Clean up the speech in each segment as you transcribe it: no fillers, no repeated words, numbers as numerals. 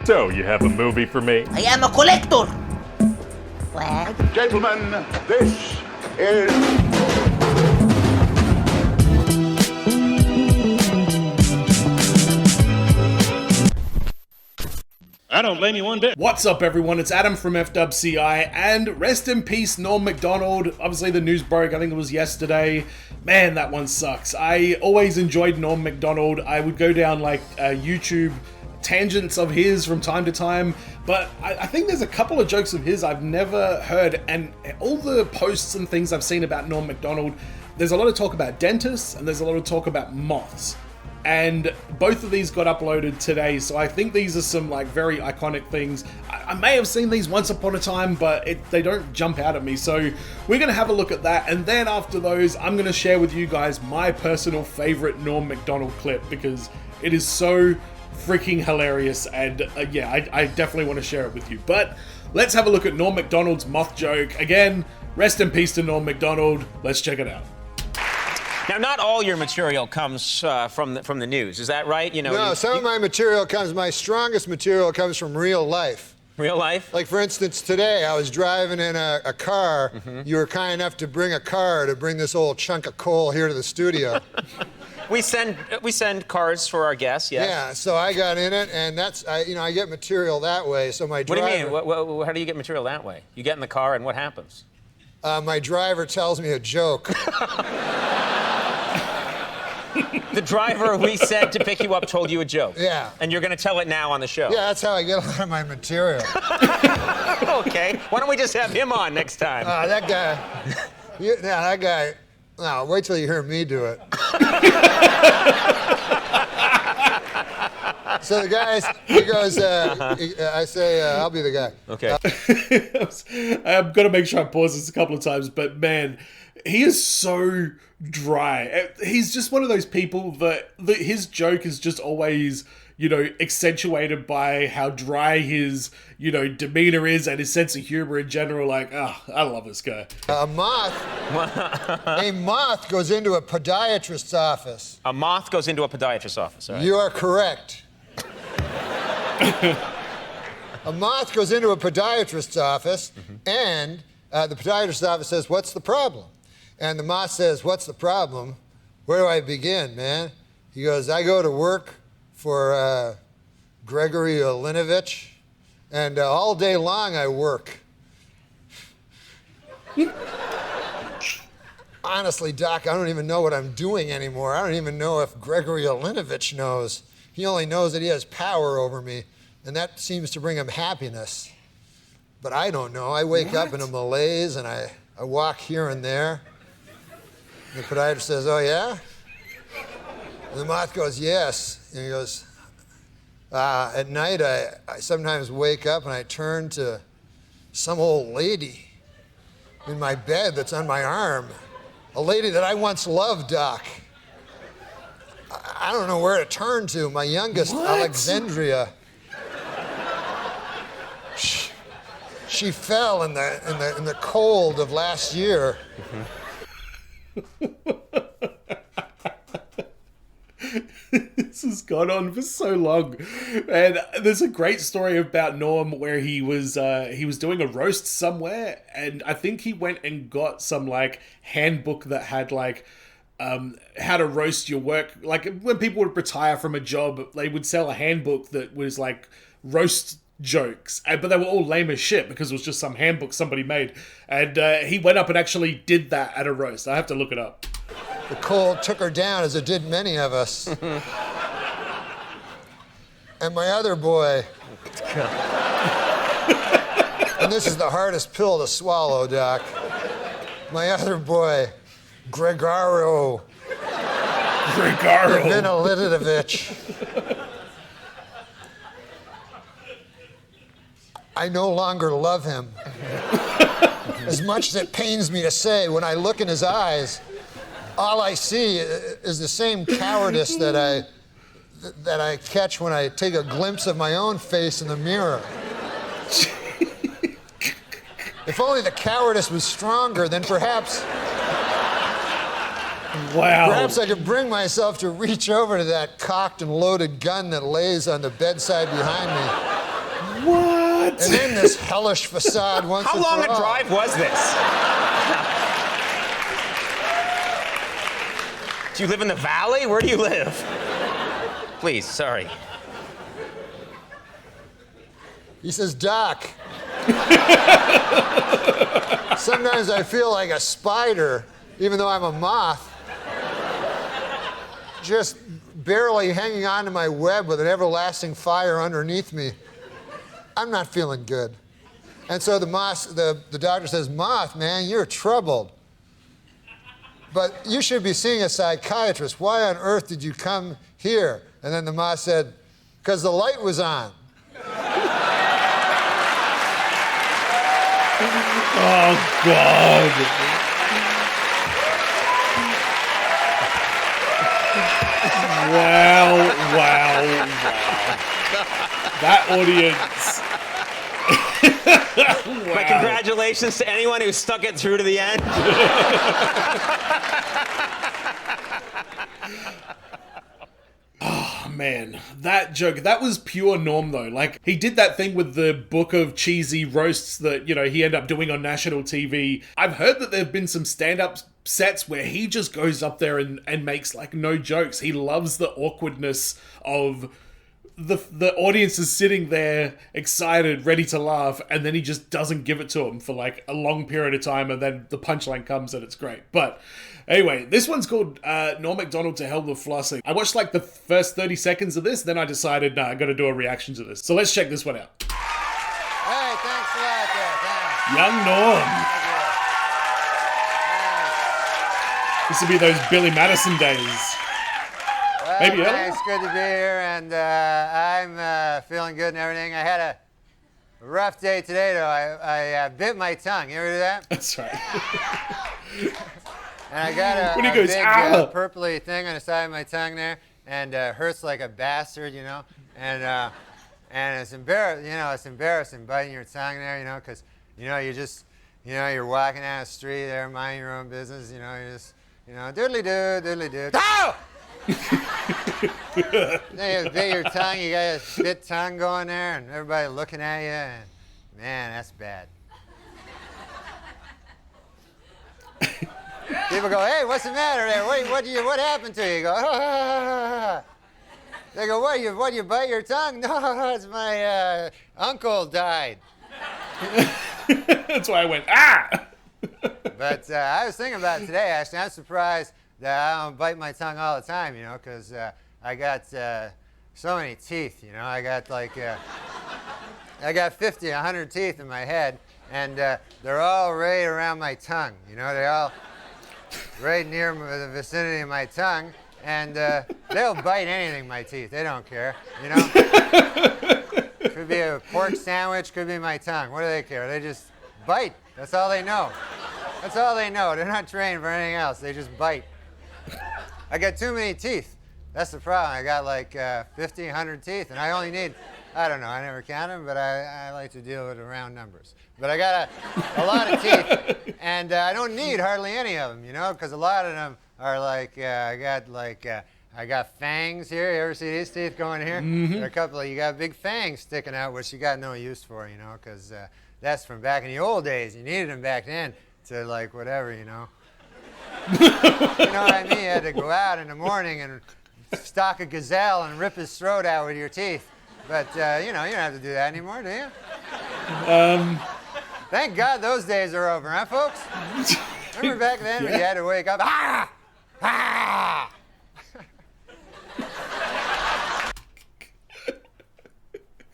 So, you have a movie for me? I am a collector. Flag. Gentlemen, this is... I don't blame you one bit. What's up, everyone? It's Adam from FWCI, and rest in peace, Norm MacDonald. Obviously, the news broke, I think it was yesterday. Man, that one sucks. I always enjoyed Norm MacDonald. I would go down, YouTube tangents of his from time to time, but I think there's a couple of jokes of his I've never heard, and all the posts and things I've seen about Norm MacDonald, there's a lot of talk about dentists, and there's a lot of talk about moths. And both of these got uploaded today, so I think these are some very iconic things. I may have seen these once upon a time, but they don't jump out at me. So we're going to have a look at that, and then after those, I'm going to share with you guys my personal favorite Norm MacDonald clip, because it is so freaking hilarious, and I definitely want to share it with you. But let's have a look at Norm MacDonald's moth joke. Again, rest in peace to Norm MacDonald. Let's check it out. Now, not all your material comes from the news. Is that right? Some of my material my strongest material comes from real life. Real life? Like, for instance, today I was driving in a car. Mm-hmm. You were kind enough to bring a car to bring this old chunk of coal here to the studio. We send cars for our guests, yes. Yeah, so I got in it, and I get material that way. So my driver... What do you mean? How do you get material that way? You get in the car, and what happens? My driver tells me a joke. The driver we sent to pick you up told you a joke. Yeah. And you're going to tell it now on the show. Yeah, that's how I get a lot of my material. Okay. Why don't we just have him on next time? That guy. No, wait till you hear me do it. So the guy, he goes, I say, I'll be the guy. Okay. I'm going to make sure I pause this a couple of times, but man, he is so dry. He's just one of those people that his joke is just always, accentuated by how dry his, demeanor is and his sense of humor in general. I love this guy. A moth goes into a podiatrist's office. A moth goes into a podiatrist's office, all right. You are correct. A moth goes into a podiatrist's office, and the podiatrist's office says, "What's the problem?" And the moth says, "What's the problem? Where do I begin, man?" He goes, "I go to work for Gregory Olinovich, and all day long I work." Honestly, Doc, I don't even know what I'm doing anymore. I don't even know if Gregory Olinovich knows. He only knows that he has power over me, and that seems to bring him happiness. But I don't know. I wake up in a malaise, and I walk here and there. The podiatrist says, "Oh, yeah?" And the moth goes, "Yes." And he goes, "At night, I sometimes wake up and I turn to some old lady in my bed that's on my arm. A lady that I once loved, Doc. I don't know where to turn to. My youngest, Alexandria. She fell in the cold of last year." This has gone on for so long, and there's a great story about Norm where he was doing a roast somewhere, and I think he went and got some handbook that had how to roast your work. When people would retire from a job, they would sell a handbook that was roast jokes, but they were all lame as shit because it was just some handbook somebody made, and he went up and actually did that at a roast. I have to look it up. The cold took her down, as it did many of us. And my other boy, and this is the hardest pill to swallow, Doc. My other boy, Gregaro Vinolitovich. I no longer love him. As much as it pains me to say, when I look in his eyes, all I see is the same cowardice that I catch when I take a glimpse of my own face in the mirror. If only the cowardice was stronger, then perhaps... Wow. Perhaps I could bring myself to reach over to that cocked and loaded gun that lays on the bedside behind me What? And then this hellish facade once How and long for a all. drive was this? Do you live in the valley? Where do you live? Please, sorry. He says, Doc, sometimes I feel like a spider, even though I'm a moth, just barely hanging on to my web with an everlasting fire underneath me. I'm not feeling good. And so the doctor says, Moth, man, you're troubled. But you should be seeing a psychiatrist. Why on earth did you come here? And then the moth said, because the light was on. Oh, God. Wow. That audience. My congratulations to anyone who stuck it through to the end. Man, that joke, that was pure Norm though. Like, he did that thing with the book of cheesy roasts that, he ended up doing on national TV. I've heard that there have been some stand-up sets where he just goes up there and makes like no jokes. He loves the awkwardness of the audience is sitting there excited, ready to laugh, and then he just doesn't give it to them for like a long period of time, and then the punchline comes and it's great. But anyway, this one's called Norm MacDonald to Hell with Flossing. I watched like the first 30 seconds of this, then I decided, I gotta do a reaction to this. So let's check this one out. Hey, thanks a lot there, thanks. Young Norm. This would be those Billy Madison days. Well, Maybe earlier? thanks, good to be here, and I'm feeling good and everything. I had a rough day today, though. I bit my tongue. You ever do that? That's right. And I got When a he goes, big "Ah!" purpley thing on the side of my tongue there, and hurts like a bastard, and it's embarrassing biting your tongue there, because you just, you're walking down the street there, minding your own business, you just, doodly-doo. Oh! Then you bit your tongue, you got a bit tongue going there, and everybody looking at you, and man, that's bad. People go, hey, what's the matter there? What happened to you? You go, ah. They go, what, you bite your tongue? No, it's my uncle died. That's why I went, ah! But I was thinking about it today, actually. I'm surprised that I don't bite my tongue all the time, because I got so many teeth, I got I got 50, 100 teeth in my head, and they're all right around my tongue, they're all right near the vicinity of my tongue, and they'll bite anything, my teeth. They don't care, Could be a pork sandwich, could be my tongue. What do they care? They just bite. That's all they know. That's all they know. They're not trained for anything else. They just bite. I got too many teeth. That's the problem. I got like 50, 100 teeth, and I only need, I don't know, I never count them, but I like to deal with round numbers. But I got a lot of teeth, and I don't need hardly any of them, because a lot of them are like, I got fangs here. You ever see these teeth going here? Mm-hmm. There are a couple of, you got big fangs sticking out, which you got no use for, because that's from back in the old days. You needed them back then to like whatever, You know what I mean? You had to go out in the morning and stalk a gazelle and rip his throat out with your teeth. But, you don't have to do that anymore, do you? Thank God those days are over, huh, folks? Remember back then when you had to wake up, ah! Ah!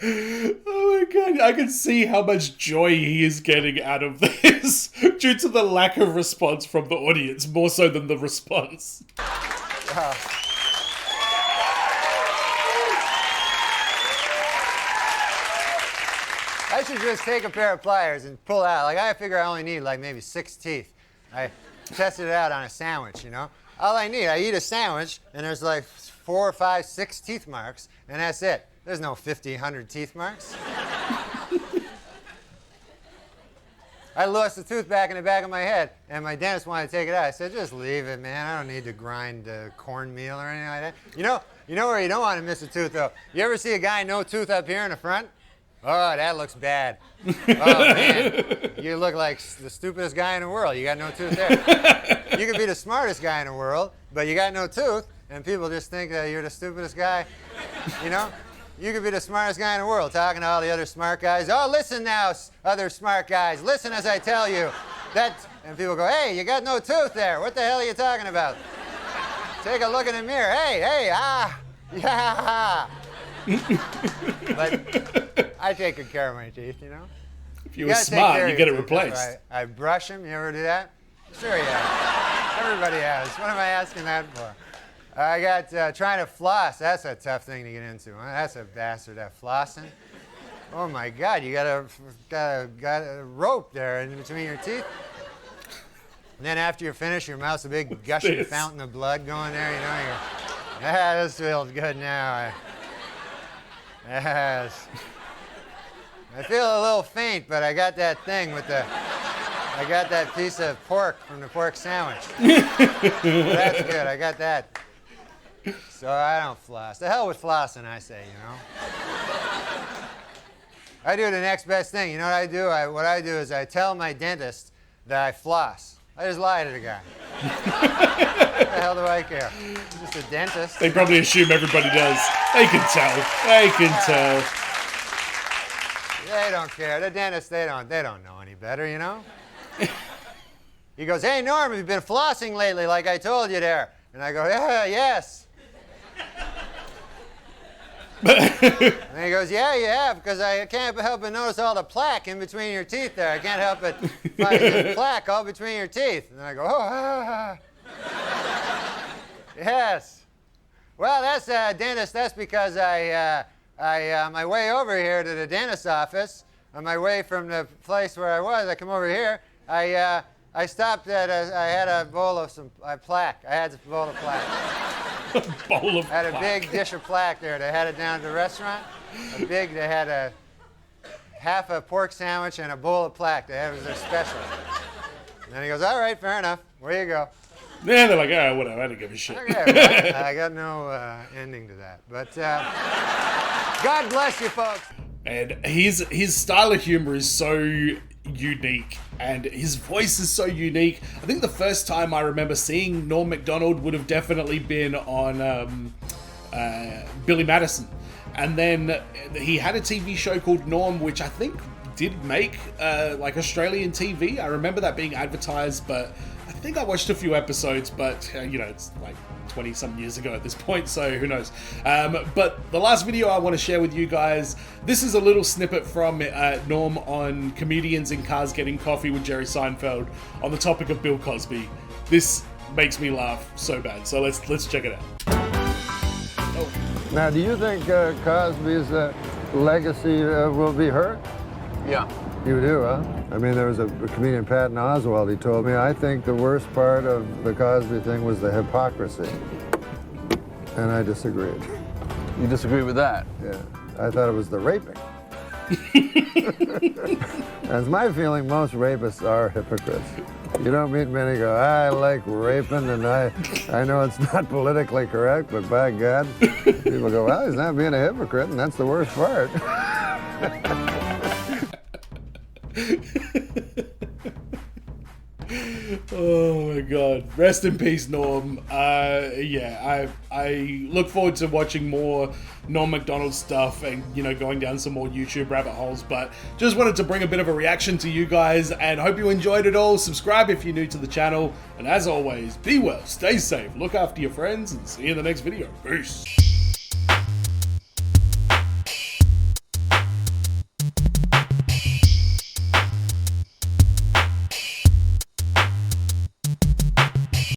Oh my God, I can see how much joy he is getting out of this due to the lack of response from the audience, more so than the response. I should just take a pair of pliers and pull out. Like, I figure I only need like maybe 6 teeth. I tested it out on a sandwich, All I need, I eat a sandwich, and there's like 4, 5, 6 teeth marks, and that's it. There's no 50, 100 teeth marks. I lost a tooth back in the back of my head, and my dentist wanted to take it out. I said, just leave it, man. I don't need to grind cornmeal or anything like that. You know where you don't want to miss a tooth, though? You ever see a guy no tooth up here in the front? Oh, that looks bad. Oh, man. You look like the stupidest guy in the world. You got no tooth there. You could be the smartest guy in the world, but you got no tooth, and people just think that you're the stupidest guy. You know? You could be the smartest guy in the world, talking to all the other smart guys. Oh, listen now, other smart guys. Listen as I tell you. And people go, hey, you got no tooth there. What the hell are you talking about? Take a look in the mirror. Hey, yeah. But I take good care of my teeth, you know? If you were smart, you get it replaced. Right. I brush them. You ever do that? Sure you have. Everybody has. What am I asking that for? I got trying to floss. That's a tough thing to get into. Huh? That's a bastard, that flossing. Oh, my God. You got a rope there in between your teeth. And then after you're finished, your mouth's a big gushing fountain of blood going there. You know, this feels good now. Yes. I feel a little faint, but I got that thing with I got that piece of pork from the pork sandwich. Well, that's good. I got that. So I don't floss. The hell with flossing, I say, you know. I do the next best thing. You know what I do? What I do is I tell my dentist that I floss. I just lie to the guy. What the hell do I care? I'm just a dentist. They probably assume everybody does. They can tell. They can tell. They don't care. The dentists, they don't know any better, you know? He goes, hey, Norm, have you been flossing lately like I told you there? And I go, yeah, yes. And he goes, yeah, you have, because I can't help but notice all the plaque in between your teeth there. I can't help but find this plaque all between your teeth. And I go, oh, yes. Well, that's dentist. That's because on my way over here to the dentist's office, on my way from the place where I was, I come over here, I stopped at I had a bowl of some plaque. I had a bowl of plaque. Bowl of I had a big dish of plaque there. They had it down at the restaurant. They had a half a pork sandwich and a bowl of plaque. It was their special. And then he goes, all right, fair enough. Where you go? Yeah, they're like, oh, whatever, I don't give a shit. Okay, I got no ending to that. But God bless you, folks. And his style of humor is so unique, and his voice is so unique. I think the first time I remember seeing Norm MacDonald would have definitely been on Billy Madison. And then he had a TV show called Norm, which I think did make like Australian TV. I remember that being advertised, but I think I watched a few episodes, but you know, it's like 20-some years ago at this point, so who knows. But the last video I want to share with you guys, this is a little snippet from Norm on Comedians in Cars Getting Coffee with Jerry Seinfeld on the topic of Bill Cosby. This makes me laugh so bad, so let's check it out. Now, do you think Cosby's legacy will be hurt? Yeah. You do, huh? I mean, there was a comedian, Patton Oswalt, he told me, I think the worst part of the Cosby thing was the hypocrisy. And I disagreed. You disagree with that? Yeah. I thought it was the raping. That's my feeling, most rapists are hypocrites. You don't meet many go, I like raping, and I know it's not politically correct, but by God, people go, well, he's not being a hypocrite, and that's the worst part. Oh my God! Rest in peace, Norm. Yeah, I look forward to watching more Norm MacDonald stuff and, you know, going down some more YouTube rabbit holes. But just wanted to bring a bit of a reaction to you guys, and hope you enjoyed it all. Subscribe if you're new to the channel, and as always, be well, stay safe, look after your friends, and see you in the next video. Peace.